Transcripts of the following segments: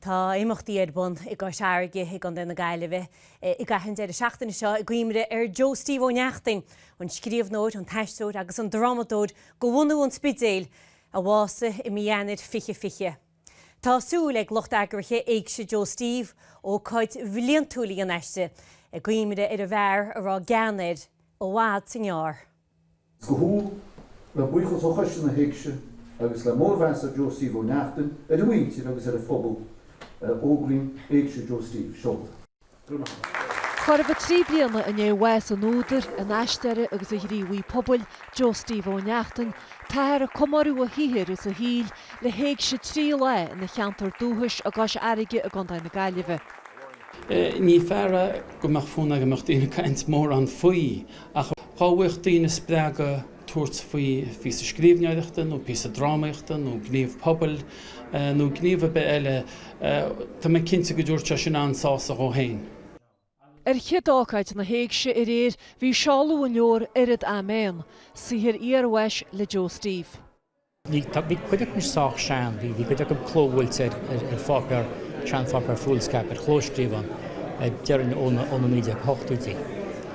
Tá imachtaí ar bun I gCois Fharraige I gan na Gaillimhe I gcaitheann de seachtaine seo I Gaillimhe Joe Steve Ó Neachtain an scríbhneoir an t-aisteoir agus an drámadóir go bhunadh an Spidéil a bhása I Eanáir fiche. Tá súil ag lucht agrathe hÉigse Joe Steve ócáid bhliantúil an hÉigse I Gaillimhe ar a bhfear a rá Eanáir ócáid seachtaine. Go le buchas ó chuiste na hÉigse agus le mórmheasa Joe Steve Ó Neachtain uainn agus ar a phobal óglainn hÉigse Joe Steve seolta. Fharraige 3 bliana a Nuacht an údar an aisteire agus a dhríomhaí pobl Joe Steve Ó Neachtain táir a comóradh a híhir is a híl le hÉigse 3 le na cheantar dúthais a gCois Fharraige a gan na Gaillimhe. Ní fearra go mar fóna go mar daoine caint mór an faoi ach cháhaocht daoine spreaga tuairt faoi fi sa scríbhneoireachta nó fi sa drámaíochta nó gníomh pobl nó gníomh be eile tá mé cinnte go dúirt sin ansása ó hain. Chéad ócáid na hÉigse ar éir bhí seáladh an leor irid améin suíthir iarmhais le Joe Steve. Bhí cuideach mis sách sean, bhí cuideach an clóhúilte ar fácar sean fácar fúlscap ar chlóscríban dearann óna míide hochtútaí.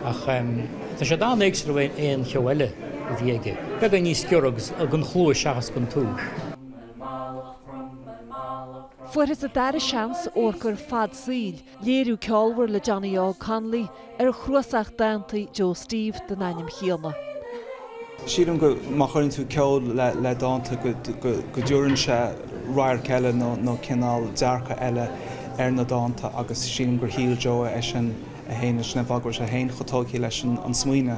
Ach tá sé dá éagsir bhain éon cheoile a bhí aige. Beag an níos ceoragus a gon chlóis seachas gon tú. Fuair is a dar seans orcar fad síl, léirú ceolhar le Johnny Ó Conley ar chruasach daantaí Joe Steve den aim chéalna. Sílim go machchainn tú ceol le dáanta go dúrann se ráir ceile nó cinál dearcha eile ar na dáanta agus sílim gur híl Joe sin a héine sna bhagur a héin chotóí leis an smuoine.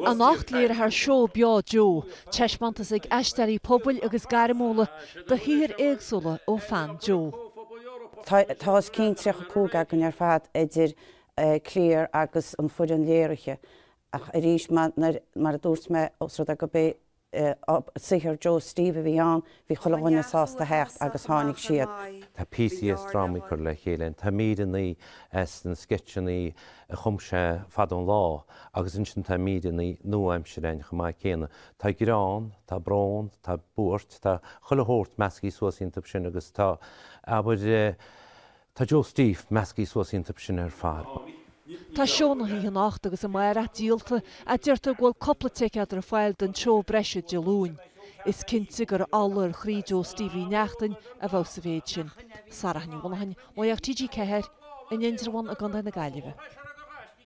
An nacht léir haar seo beá Joe, teismantas ag aistearí pobl agus gairmóla de hír éagsúla ó fan Joe. Tá cinn trecha cúga gon ar fad idir cléir agus an fud an léiriche ach a rís mar a dúirt me osrad a go bé sihir Joe Steve a bhí an bhí choláine sásta hecht agus tháinig siad. Tá PCS drámaíoir le chéileann, tá míideannaí an sketcheannaí a chumse fad an lá agus in sin tá míideannaí nuaimseáin chumá chéanna. Tá gurán, tá brán, tá búirt, tá chulathóirt meascaí suasínta sin agus tá Joe Steve meascaí suasínta sin ar fad. Tá seónna hí nacht agus a maire díalta a dúirta ghfuil copplateice ar fáil den seo breise de lún. Is cinnte gur allar chrí Joe Steve Ó Neachtain a bhá sa bhéid sin. Fharraige Nuacht TG4 JOE STEVE a gan na Gaillimhe.